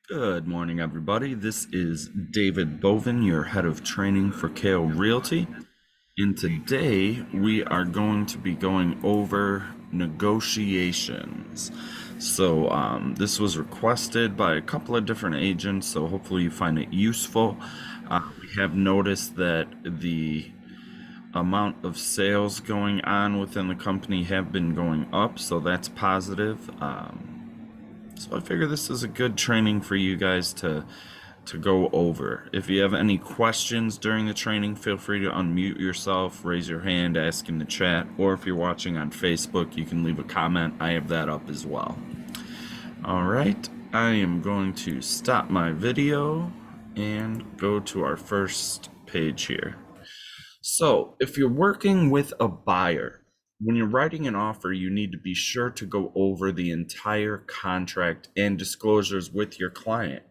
Good morning, everybody. This is David Bovin, your head of training for Kale Realty. And today we are going to be going over negotiations. This was requested by a couple of different agents, so hopefully you find it useful. We have noticed that the amount of sales going on within the company have been going up, so that's positive. So I figure this is a good training for you guys to go over. If you have any questions during the training, feel free to unmute yourself, raise your hand, ask in the chat, or if you're watching on Facebook, you can leave a comment. I have that up as well. All right, I am going to stop my video and go to our first page here. So if you're working with a buyer, when you're writing an offer, you need to be sure to go over the entire contract and disclosures with your client,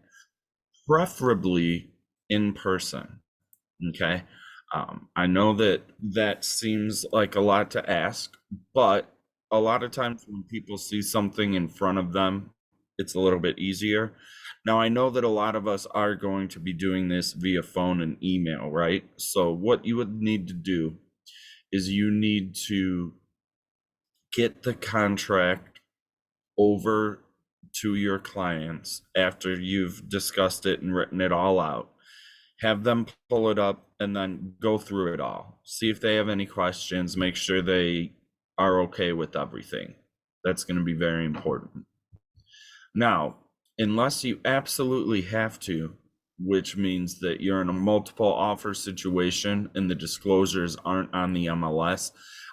preferably in person. Okay. I know that that seems like a lot to ask, but a lot of times when people see something in front of them, it's a little bit easier. Now, I know that a lot of us are going to be doing this via phone and email, right? So, what you would need to do is you need to get the contract over to your clients after you've discussed it and written it all out. Have them pull it up and then go through it all. See if they have any questions. Make sure they are okay with everything. That's going to be very important. Now, unless you absolutely have to, which means that you're in a multiple offer situation and the disclosures aren't on the MLS,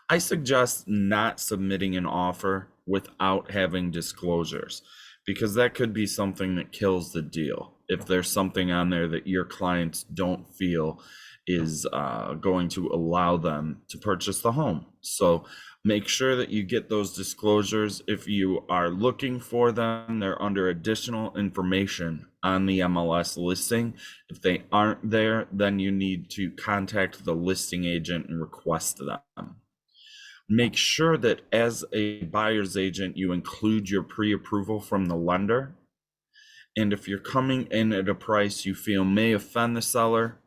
I suggest not submitting an offer without having disclosures, because that could be something that kills the deal. If there's something on there that your clients don't feel is going to allow them to purchase the home. So make sure that you get those disclosures. If you are looking for them, they're under additional information on the MLS listing. If they aren't there, then you need to contact the listing agent and request them. Make sure that as a buyer's agent, you include your pre-approval from the lender. And if you're coming in at a price you feel may offend the seller,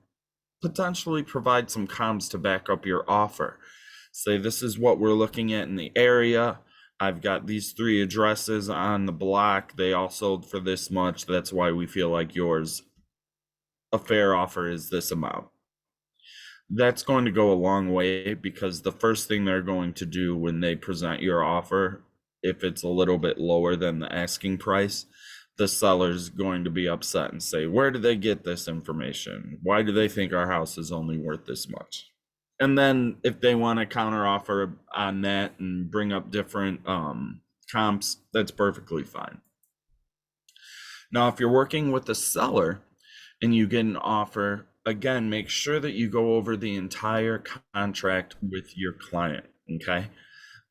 potentially provide some comms to back up your offer. Say, this is what we're looking at in the area. I've got these 3 addresses on the block. They all sold for this much. That's why we feel like yours, a fair offer, is this amount. That's going to go a long way, because the first thing they're going to do when they present your offer, if it's a little bit lower than the asking price, the seller's going to be upset and say, where did they get this information? Why do they think our house is only worth this much? And then if they want to counter offer on that and bring up different comps, that's perfectly fine. Now, if you're working with a seller and you get an offer, again, make sure that you go over the entire contract with your client, okay?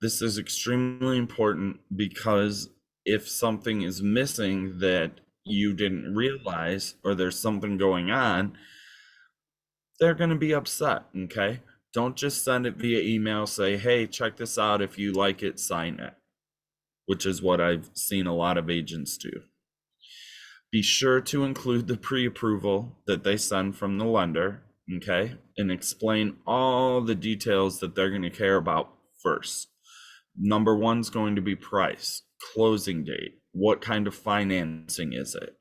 This is extremely important, because if something is missing that you didn't realize, or there's something going on, they're going to be upset, okay? Don't just send it via email, say, hey, check this out. If you like it, sign it, which is what I've seen a lot of agents do. Be sure to include the pre-approval that they send from the lender, okay? And explain all the details that they're going to care about first. Number 1 is going to be price, closing date, what kind of financing is it?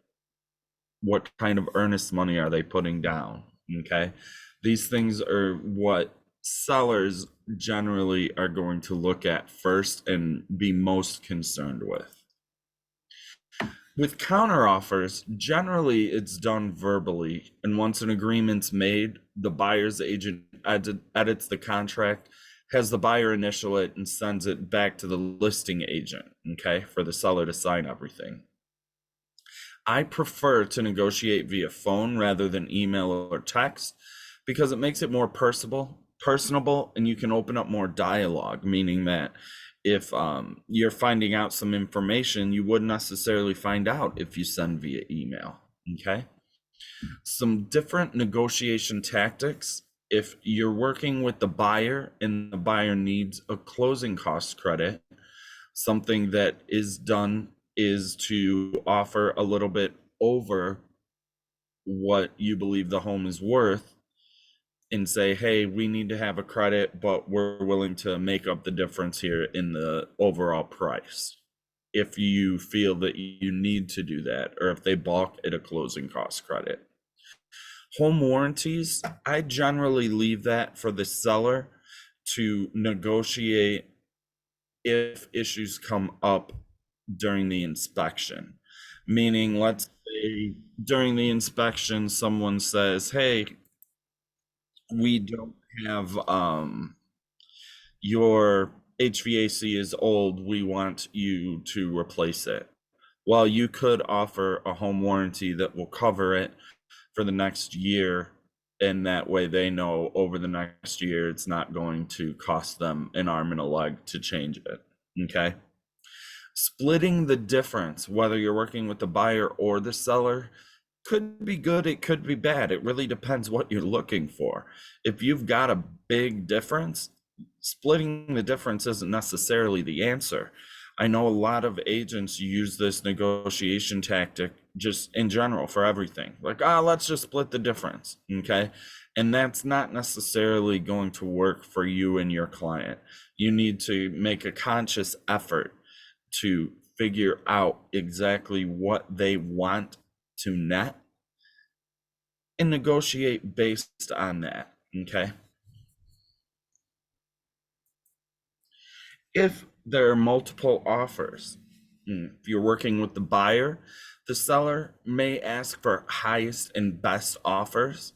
What kind of earnest money are they putting down? Okay. These things are what sellers generally are going to look at first and be most concerned with. With counteroffers, generally it's done verbally, and once an agreement's made, the buyer's agent edits the contract, has the buyer initial it, and sends it back to the listing agent, okay, for the seller to sign everything. I prefer to negotiate via phone rather than email or text, because it makes it more personable, and you can open up more dialogue, meaning that if you're finding out some information you wouldn't necessarily find out if you send via email, okay? Some different negotiation tactics: if you're working with the buyer and the buyer needs a closing cost credit, something that is done is to offer a little bit over what you believe the home is worth and say, hey, we need to have a credit, but we're willing to make up the difference here in the overall price. If you feel that you need to do that, or if they balk at a closing cost credit. Home warranties, I generally leave that for the seller to negotiate if issues come up during the inspection. Meaning, let's say during the inspection, someone says, hey, we don't have your HVAC is old, we want you to replace it. Well, you could offer a home warranty that will cover it for the next year, and that way they know over the next year it's not going to cost them an arm and a leg to change it. Okay. Splitting the difference, whether you're working with the buyer or the seller, could be good, it could be bad. It really depends what you're looking for. If you've got a big difference, splitting the difference isn't necessarily the answer. I know a lot of agents use this negotiation tactic just in general for everything. Like, let's just split the difference, okay? And that's not necessarily going to work for you and your client. You need to make a conscious effort to figure out exactly what they want to net and negotiate based on that, okay? If there are multiple offers, if you're working with the buyer, the seller may ask for highest and best offers,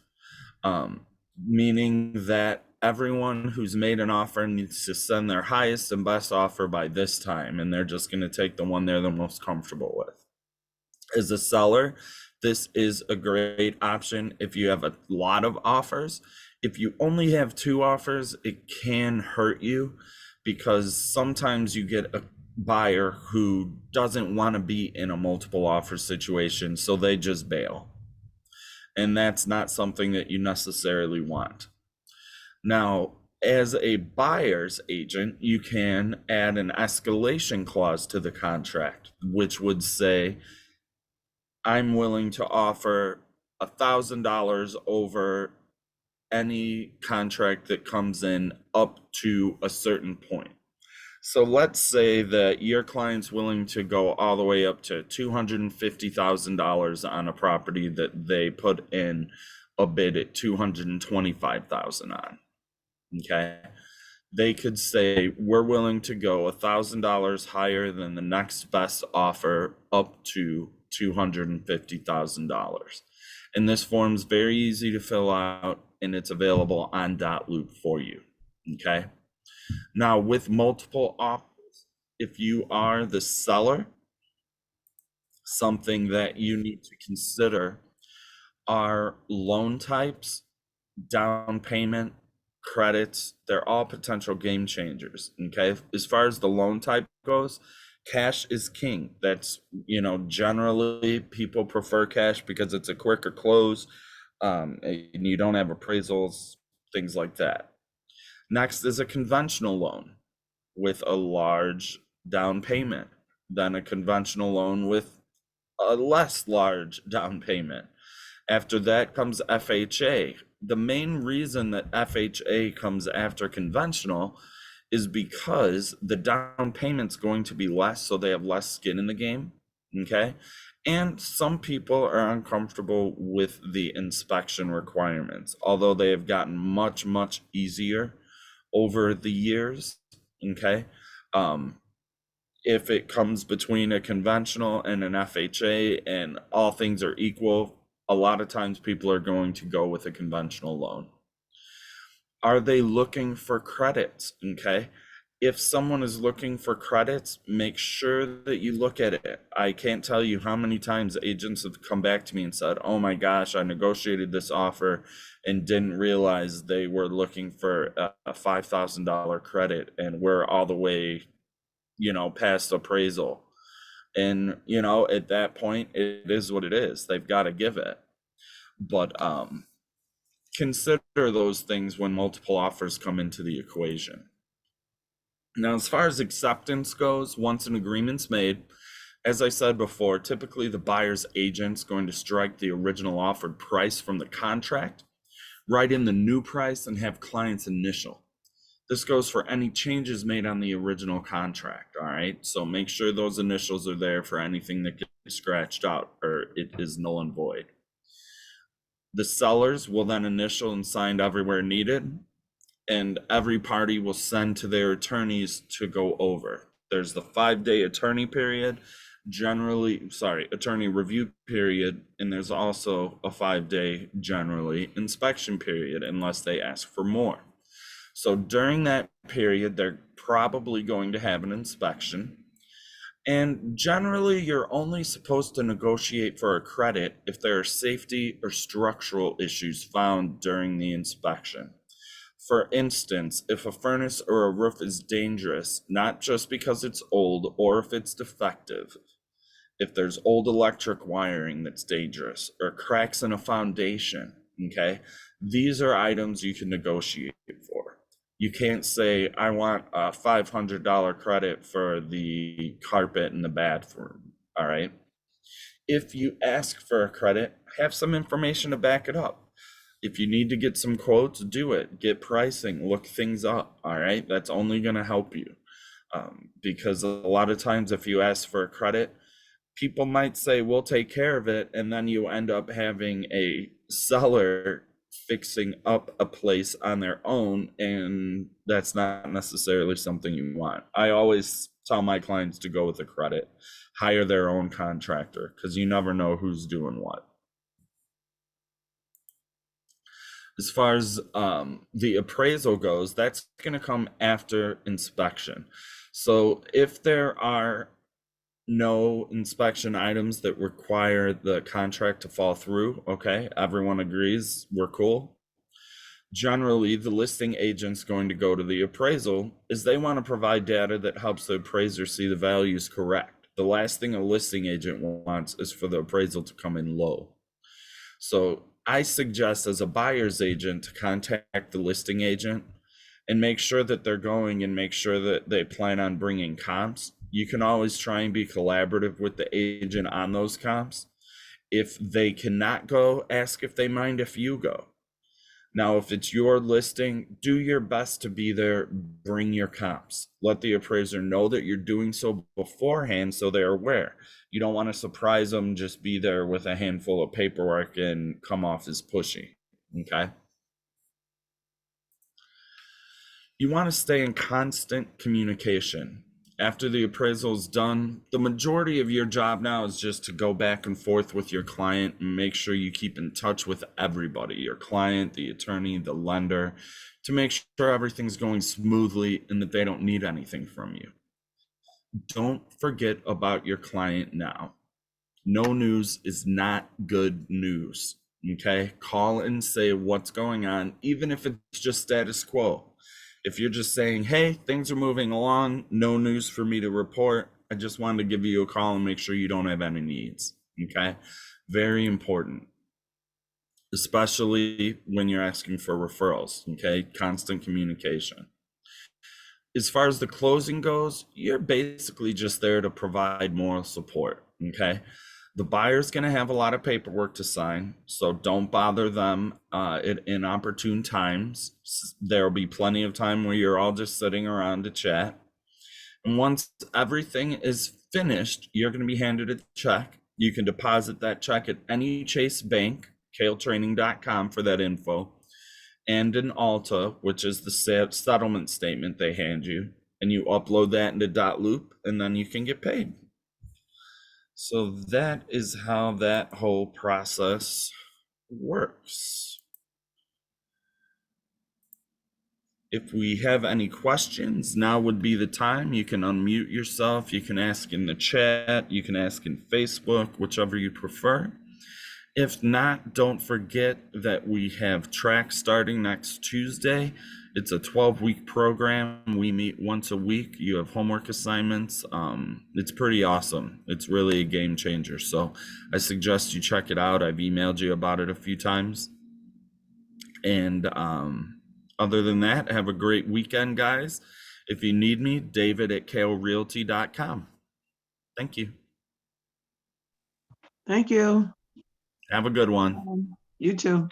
meaning that everyone who's made an offer needs to send their highest and best offer by this time, and they're just going to take the one they're the most comfortable with. As a seller, this is a great option if you have a lot of offers. If you only have 2 offers, it can hurt you, because sometimes you get a buyer who doesn't want to be in a multiple offer situation, so they just bail. And that's not something that you necessarily want. Now, as a buyer's agent, you can add an escalation clause to the contract, which would say, I'm willing to offer $1,000 over any contract that comes in up to a certain point. So let's say that your client's willing to go all the way up to $250,000 on a property that they put in a bid at $225,000 on. Okay. They could say, we're willing to go $1,000 higher than the next best offer up to $250,000. And this form's very easy to fill out, and it's available on dotloop for you. Okay. Now, with multiple offers, if you are the seller, something that you need to consider are loan types, down payment, credits. They're all potential game changers. Okay. As far as the loan type goes, cash is king. That's, generally people prefer cash because it's a quicker close, and you don't have appraisals, things like that. Next is a conventional loan with a large down payment, then a conventional loan with a less large down payment. After that comes FHA. The main reason that FHA comes after conventional is because the down payment's going to be less, so they have less skin in the game, okay? And some people are uncomfortable with the inspection requirements, although they have gotten much, much easier over the years, okay? If it comes between a conventional and an FHA and all things are equal, a lot of times people are going to go with a conventional loan. Are they looking for credits? Okay. If someone is looking for credits, make sure that you look at it. I can't tell you how many times agents have come back to me and said, oh my gosh, I negotiated this offer and didn't realize they were looking for a $5,000 credit, and we're all the way, past appraisal. And, at that point, it is what it is. They've got to give it. But consider those things when multiple offers come into the equation. Now, as far as acceptance goes, once an agreement's made As I said before, typically the buyer's agent's going to strike the original offered price from the contract, write in the new price, and have clients initial. This goes for any changes made on the original contract, all right? So make sure those initials are there for anything that gets scratched out or it is null and void. The sellers will then initial and sign everywhere needed, and every party will send to their attorneys to go over. There's the 5-day attorney period, attorney review period, and there's also a 5-day generally inspection period unless they ask for more. So during that period, they're probably going to have an inspection. And generally, you're only supposed to negotiate for a credit if there are safety or structural issues found during the inspection. For instance, if a furnace or a roof is dangerous, not just because it's old or if it's defective, if there's old electric wiring that's dangerous or cracks in a foundation, okay, these are items you can negotiate for. You can't say, I want a $500 credit for the carpet in the bathroom, all right? If you ask for a credit, have some information to back it up. If you need to get some quotes, do it. Get pricing, look things up, all right? That's only gonna help you. Because a lot of times if you ask for a credit, people might say, we'll take care of it, and then you end up having a seller fixing up a place on their own, and that's not necessarily something you want. I always tell my clients to go with a credit, hire their own contractor, because you never know who's doing what. As far as the appraisal goes, that's going to come after inspection. So if there are no inspection items that require the contract to fall through, okay, everyone agrees, we're cool. Generally, the listing agent's going to go to the appraisal is they want to provide data that helps the appraiser see the values correct. The last thing a listing agent wants is for the appraisal to come in low. So I suggest as a buyer's agent to contact the listing agent and make sure that they're going and make sure that they plan on bringing comps. You can always try and be collaborative with the agent on those comps. If they cannot go, ask if they mind if you go. Now, if it's your listing, do your best to be there, bring your comps. Let the appraiser know that you're doing so beforehand so they're aware. You don't want to surprise them, just be there with a handful of paperwork and come off as pushy, okay? You want to stay in constant communication. After the appraisal is done, the majority of your job now is just to go back and forth with your client and make sure you keep in touch with everybody, your client, the attorney, the lender, to make sure everything's going smoothly and that they don't need anything from you. Don't forget about your client now. No news is not good news, okay? Call and say what's going on, even if it's just status quo. If you're just saying, hey, things are moving along, no news for me to report, I just wanted to give you a call and make sure you don't have any needs, okay? Very important, especially when you're asking for referrals, okay? Constant communication. As far as the closing goes, you're basically just there to provide moral support, okay? The buyer's going to have a lot of paperwork to sign, so don't bother them at inopportune times. There will be plenty of time where you're all just sitting around to chat. And once everything is finished, you're going to be handed a check. You can deposit that check at any Chase Bank, kaletraining.com for that info, and an Alta, which is the settlement statement they hand you, and you upload that into dotloop, and then you can get paid. So that is how that whole process works. If we have any questions, now would be the time. You can unmute yourself. You can ask in the chat. You can ask in Facebook, whichever you prefer. If not, don't forget that we have track starting next Tuesday. It's a 12-week program. We meet once a week. You have homework assignments. It's pretty awesome. It's really a game changer. So I suggest you check it out. I've emailed you about it a few times. And other than that, have a great weekend, guys. If you need me, David at kalerealty.com. Thank you. Thank you. Have a good one. You too.